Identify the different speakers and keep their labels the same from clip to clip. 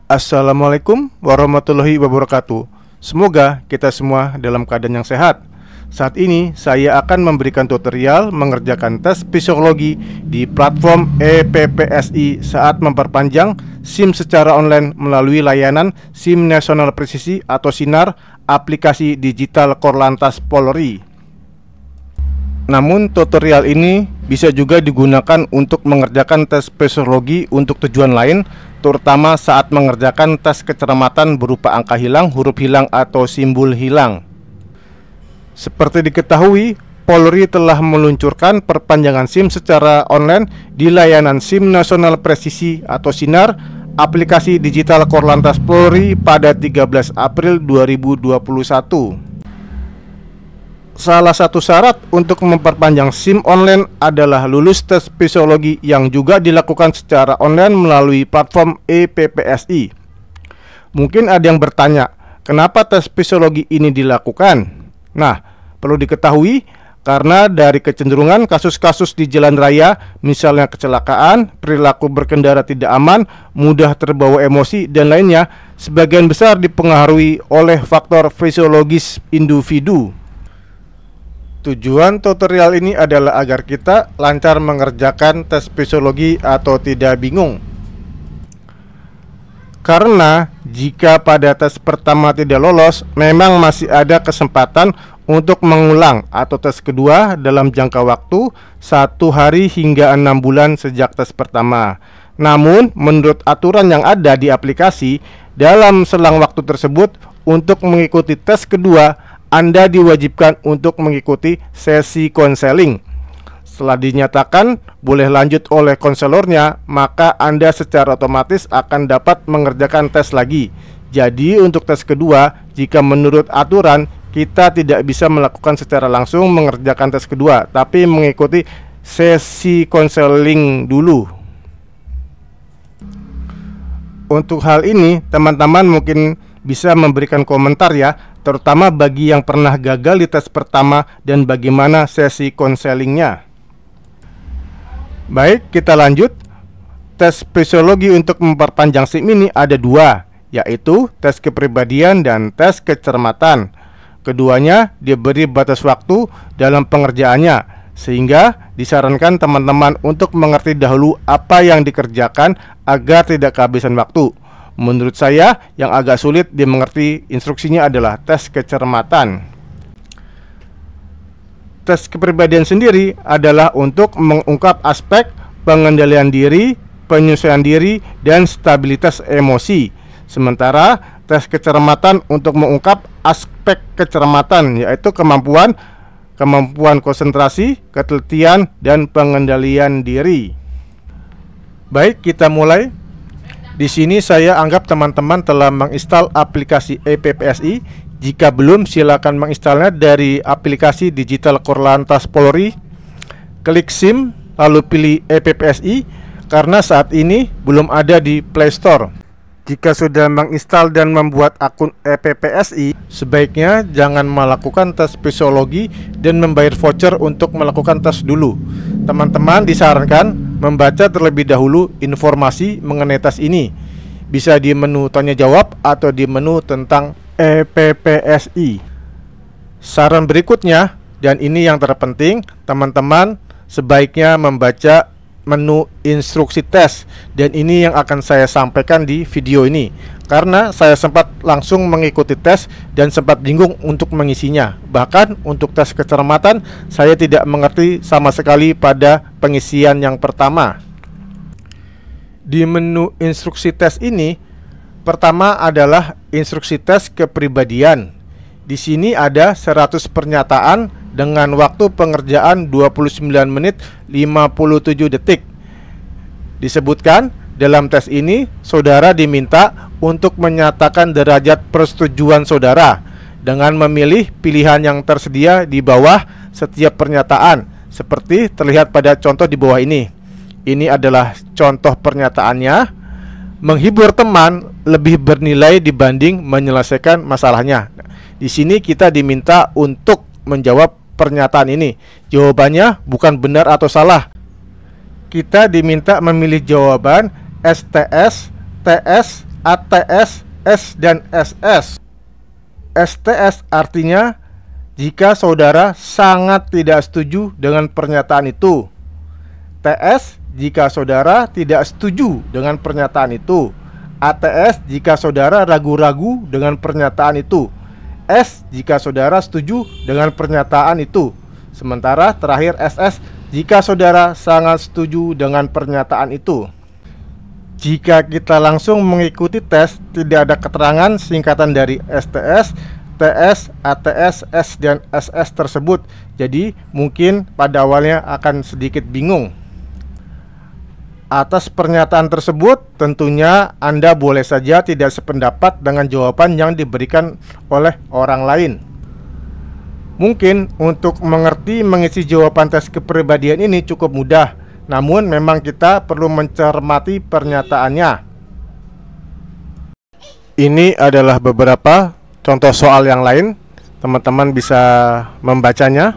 Speaker 1: Assalamualaikum warahmatullahi wabarakatuh. Semoga kita semua dalam keadaan yang sehat. Saat ini saya akan memberikan tutorial mengerjakan tes psikologi di platform EPPSI saat memperpanjang SIM secara online melalui layanan SIM Nasional Presisi atau SINAR aplikasi digital Korlantas Polri. Namun tutorial ini bisa juga digunakan untuk mengerjakan tes psikologi untuk tujuan lain, terutama saat mengerjakan tes kecermatan berupa angka hilang, huruf hilang, atau simbol hilang. Seperti diketahui, Polri telah meluncurkan perpanjangan SIM secara online di layanan SIM Nasional Presisi atau SINAR aplikasi digital Korlantas Polri pada 13 April 2021. Salah satu syarat untuk memperpanjang SIM online adalah lulus tes psikologi yang juga dilakukan secara online melalui platform EPPSI. Mungkin ada yang bertanya, kenapa tes psikologi ini dilakukan? Nah, perlu diketahui karena dari kecenderungan kasus-kasus di jalan raya, misalnya kecelakaan, perilaku berkendara tidak aman, mudah terbawa emosi, dan lainnya, sebagian besar dipengaruhi oleh faktor fisiologis individu. Tujuan tutorial ini adalah agar kita lancar mengerjakan tes psikologi atau tidak bingung. Karena jika pada tes pertama tidak lolos, memang masih ada kesempatan untuk mengulang atau tes kedua dalam jangka waktu 1 hari hingga 6 bulan sejak tes pertama. Namun, menurut aturan yang ada di aplikasi, dalam selang waktu tersebut untuk mengikuti tes kedua, Anda diwajibkan untuk mengikuti sesi konseling. Setelah dinyatakan boleh lanjut oleh konselornya, maka Anda secara otomatis akan dapat mengerjakan tes lagi. Jadi untuk tes kedua, jika menurut aturan kita tidak bisa melakukan secara langsung mengerjakan tes kedua, tapi mengikuti sesi konseling dulu. Untuk hal ini, teman-teman mungkin bisa memberikan komentar ya, terutama bagi yang pernah gagal di tes pertama dan bagaimana sesi konselingnya. Baik, kita lanjut. Tes psikologi untuk memperpanjang SIM ini ada 2, yaitu tes kepribadian dan tes kecermatan. Keduanya diberi batas waktu dalam pengerjaannya, sehingga disarankan teman-teman untuk mengerti dahulu apa yang dikerjakan agar tidak kehabisan waktu. Menurut saya, yang agak sulit dimengerti instruksinya adalah tes kecermatan. Tes kepribadian sendiri adalah untuk mengungkap aspek pengendalian diri, penyesuaian diri, dan stabilitas emosi. Sementara tes kecermatan untuk mengungkap aspek kecermatan, yaitu kemampuan konsentrasi, ketelitian, dan pengendalian diri. Baik, kita mulai. Di sini saya anggap teman-teman telah menginstal aplikasi EPPSI. Jika belum, silakan menginstalnya dari aplikasi digital Korlantas Polri. Klik SIM, lalu pilih EPPSI, karena saat ini belum ada di Play Store. Jika sudah menginstal dan membuat akun EPPSI, sebaiknya jangan melakukan tes psikologi dan membayar voucher untuk melakukan tes dulu. Teman-teman disarankan membaca terlebih dahulu informasi mengenai tes ini, bisa di menu tanya jawab atau di menu tentang EPPSI. Saran berikutnya, dan ini yang terpenting, teman-teman sebaiknya membaca menu instruksi tes, dan ini yang akan saya sampaikan di video ini karena saya sempat langsung mengikuti tes dan sempat bingung untuk mengisinya. Bahkan untuk tes kecermatan saya tidak mengerti sama sekali pada pengisian yang pertama. Di menu instruksi tes ini, pertama adalah instruksi tes kepribadian. Di sini ada 100 pernyataan dengan waktu pengerjaan 29 menit 57 detik. Disebutkan dalam tes ini, saudara diminta untuk menyatakan derajat persetujuan saudara dengan memilih pilihan yang tersedia di bawah setiap pernyataan, seperti terlihat pada contoh di bawah ini. Ini adalah contoh pernyataannya. Menghibur teman lebih bernilai dibanding menyelesaikan masalahnya. Di sini kita diminta untuk menjawab pernyataan ini. Jawabannya bukan benar atau salah. Kita diminta memilih jawaban STS, TS, ATS, S, dan SS. STS artinya jika saudara sangat tidak setuju dengan pernyataan itu. TS jika saudara tidak setuju dengan pernyataan itu. ATS jika saudara ragu-ragu dengan pernyataan itu. S jika saudara setuju dengan pernyataan itu. Sementara terakhir SS jika saudara sangat setuju dengan pernyataan itu. Jika kita langsung mengikuti tes, tidak ada keterangan singkatan dari STS, TS, ATS, S, dan SS tersebut. Jadi mungkin pada awalnya akan sedikit bingung. Atas pernyataan tersebut, tentunya Anda boleh saja tidak sependapat dengan jawaban yang diberikan oleh orang lain. Mungkin untuk mengerti mengisi jawaban tes kepribadian ini cukup mudah, namun memang kita perlu mencermati pernyataannya. Ini adalah beberapa contoh soal yang lain. Teman-teman bisa membacanya.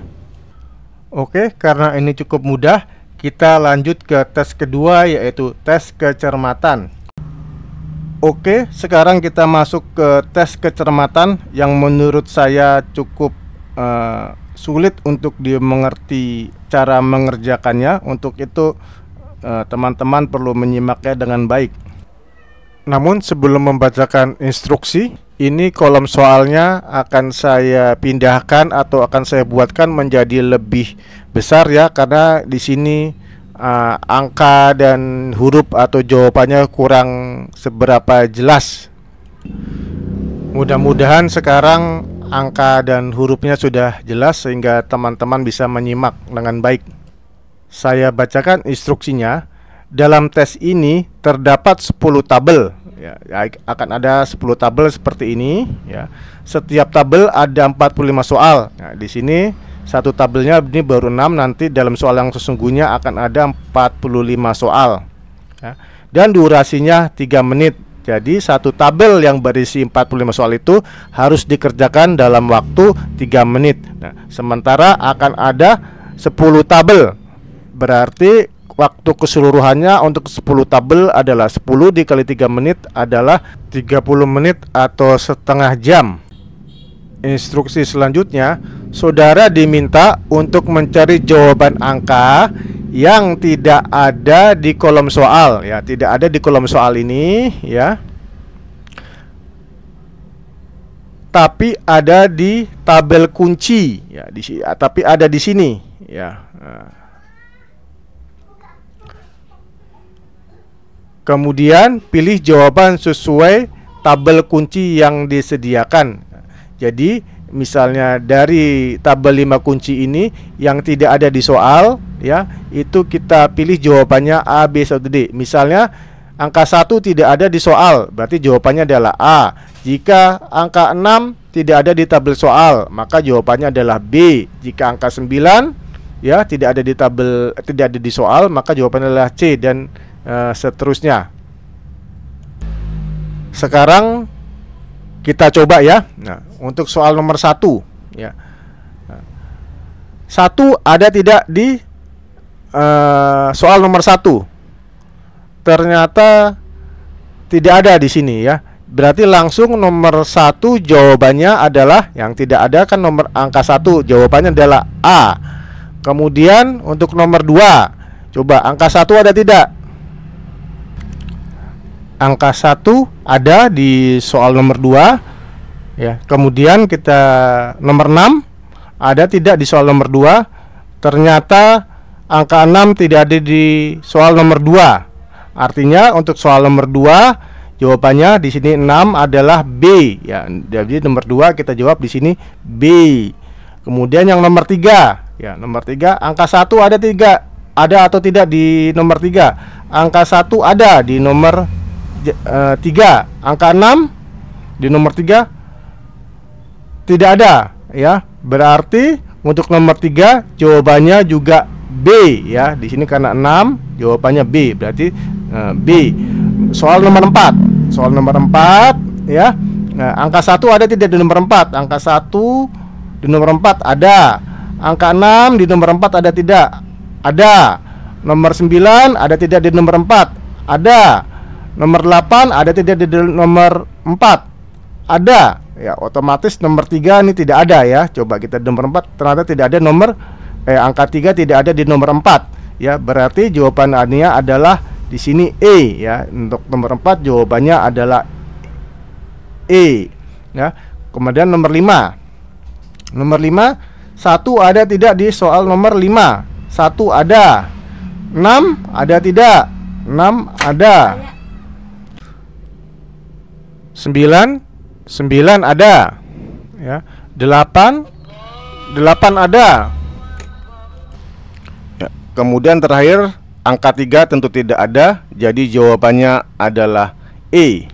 Speaker 1: Oke, karena ini cukup mudah, kita lanjut ke tes kedua, yaitu tes kecermatan. Oke, sekarang kita masuk ke tes kecermatan yang menurut saya cukup sulit untuk dimengerti cara mengerjakannya. Untuk itu teman-teman perlu menyimaknya dengan baik. Namun sebelum membacakan instruksi, ini kolom soalnya akan saya pindahkan atau akan saya buatkan menjadi lebih besar ya, karena di sini angka dan huruf atau jawabannya kurang seberapa jelas. Mudah-mudahan sekarang angka dan hurufnya sudah jelas sehingga teman-teman bisa menyimak dengan baik. Saya bacakan instruksinya. Dalam tes ini terdapat 10 tabel ya, akan ada 10 tabel seperti ini ya. Setiap tabel ada 45 soal. Nah, di sini satu tabelnya ini baru 6, nanti dalam soal yang sesungguhnya akan ada 45 soal ya. Dan durasinya 3 menit. Jadi satu tabel yang berisi 45 soal itu harus dikerjakan dalam waktu 3 menit. Nah, sementara akan ada 10 tabel. Berarti waktu keseluruhannya untuk 10 tabel adalah 10 dikali 3 menit adalah 30 menit atau setengah jam. Instruksi selanjutnya, saudara diminta untuk mencari jawaban angka yang tidak ada di kolom soal ya, tidak ada di kolom soal ini ya, tapi ada di tabel kunci ya, tapi ada di sini ya. Kemudian pilih jawaban sesuai tabel kunci yang disediakan. Jadi misalnya dari tabel 5 kunci ini yang tidak ada di soal ya, itu kita pilih jawabannya A, B, atau D. Misalnya angka 1 tidak ada di soal, berarti jawabannya adalah A. Jika angka 6 tidak ada di tabel soal, maka jawabannya adalah B. Jika angka 9 ya tidak ada di tabel, tidak ada di soal, maka jawabannya adalah C, dan seterusnya. Sekarang kita coba ya. Nah, untuk soal nomor 1 ya. 1 ada tidak di soal nomor 1? Ternyata tidak ada di sini ya. Berarti langsung nomor 1 jawabannya adalah, yang tidak ada kan nomor angka 1, jawabannya adalah A. Kemudian untuk nomor 2, coba angka 1 ada tidak? Angka 1 ada di soal nomor 2 ya. Kemudian kita nomor 6 ada tidak di soal nomor 2? Ternyata angka 6 tidak ada di soal nomor 2. Artinya untuk soal nomor 2 jawabannya di sini 6 adalah B ya. Jadi nomor 2 kita jawab di sini B. Kemudian yang nomor 3 ya, nomor 3 angka 1 ada atau tidak di nomor 3? Angka 1 ada di nomor 3. Angka 6 di nomor 3 tidak ada ya. Berarti untuk nomor 3 jawabannya juga B ya. Di sini karena 6 jawabannya B, berarti B. Soal nomor 4. Soal nomor 4 ya. Nah, angka 1 ada tidak di nomor 4? Angka 1 di nomor 4 ada. Angka 6 di nomor 4 ada tidak? Ada. Nomor 9 ada tidak di nomor 4? Ada. Nomor 8 ada tidak di nomor 4? Ada. Ya, otomatis nomor 3 ini tidak ada ya. Coba kita nomor 4 ternyata tidak ada nomor angka 3 tidak ada di nomor 4. Ya, berarti jawabannya adalah di sini E ya. Untuk nomor 4 jawabannya adalah E. Ya. Kemudian nomor 5. Nomor 5, 1 ada tidak di soal nomor 5? 1 ada. 6 ada tidak? 6 ada. 9 ada. Ya. 8 ada. Ya. Kemudian terakhir angka 3 tentu tidak ada. Jadi jawabannya adalah E.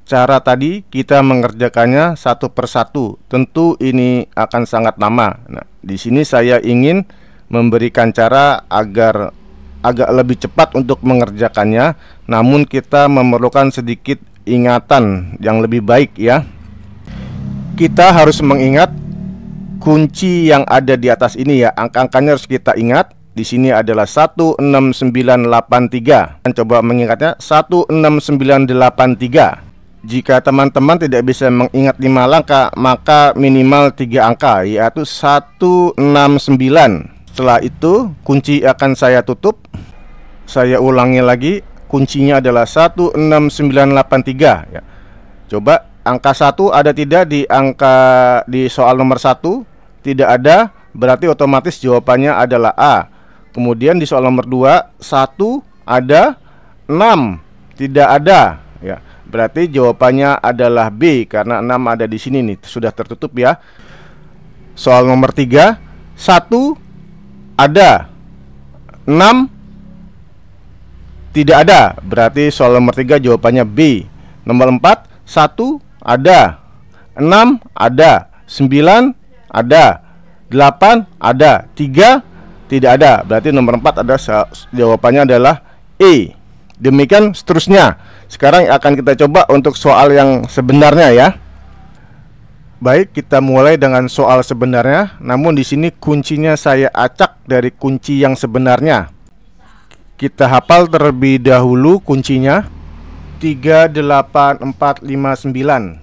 Speaker 1: Cara tadi kita mengerjakannya satu persatu. Tentu ini akan sangat lama. Nah, di sini saya ingin memberikan cara agar agak lebih cepat untuk mengerjakannya. Namun kita memerlukan sedikit ingatan yang lebih baik ya. Kita harus mengingat kunci yang ada di atas ini ya. Angka-angkanya harus kita ingat. Di sini adalah 16983. Dan coba mengingatnya 16983. Jika teman-teman tidak bisa mengingat 5 langkah, maka minimal 3 angka, yaitu 169. Setelah itu kunci akan saya tutup. Saya ulangi lagi, kuncinya adalah 16983 ya. Coba angka 1 ada tidak di soal nomor 1? Tidak ada, berarti otomatis jawabannya adalah A. Kemudian di soal nomor 2, 1 ada, 6 tidak ada ya. Berarti jawabannya adalah B karena 6 ada di sini nih, sudah tertutup ya. Soal nomor 3, 1 ada, 6 tidak ada. Berarti soal nomor 3 jawabannya B. Nomor 4, 1 ada, 6 ada, 9 ada, 8 ada, 3 tidak ada. Berarti nomor 4 ada, jawabannya adalah E. Demikian seterusnya. Sekarang akan kita coba untuk soal yang sebenarnya ya. Baik, kita mulai dengan soal sebenarnya. Namun di sini kuncinya saya acak dari kunci yang sebenarnya. Kita hafal terlebih dahulu kuncinya 38459.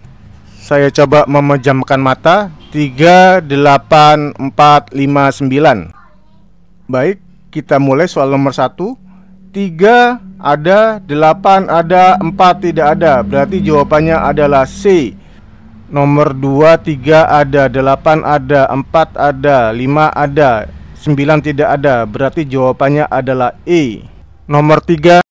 Speaker 1: Saya coba memejamkan mata. 38459. Baik, kita mulai soal nomor 1. 3 ada, 8 ada, 4 tidak ada. Berarti jawabannya adalah C. Nomor 2, 3 ada, 8 ada, 4 ada, 5 ada, 9 tidak ada. Berarti jawabannya adalah E. Nomor 3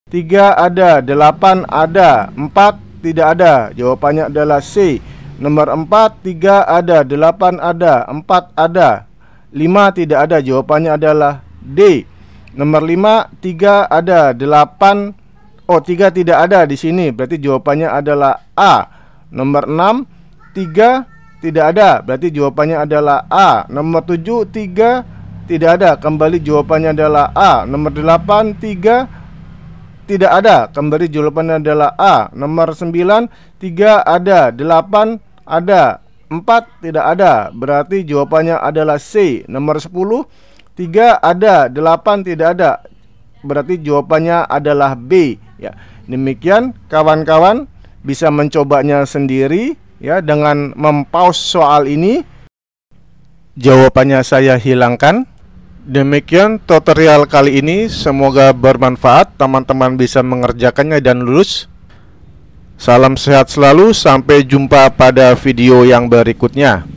Speaker 1: ada, 8 ada, 4 tidak ada. Jawabannya adalah C. Nomor 4, 3 ada, 8 ada, 4 ada, 5 tidak ada. Jawabannya adalah D. Nomor 5, 3 ada, 8 3 tidak ada di sini. Berarti jawabannya adalah A. Nomor 6, 3 tidak ada. Berarti jawabannya adalah A. Nomor 7, 3 tidak ada. Kembali jawabannya adalah A. Nomor 8, 3 tidak ada. Kembali jawabannya adalah A. Nomor 9, 3 ada, 8 ada, 4 tidak ada. Berarti jawabannya adalah C. Nomor 10, 3 ada, 8 tidak ada. Berarti jawabannya adalah B ya. Demikian kawan-kawan bisa mencobanya sendiri ya dengan mempause soal ini. Jawabannya saya hilangkan. Demikian tutorial kali ini, semoga bermanfaat. Teman-teman bisa mengerjakannya dan lulus. Salam sehat selalu, sampai jumpa pada video yang berikutnya.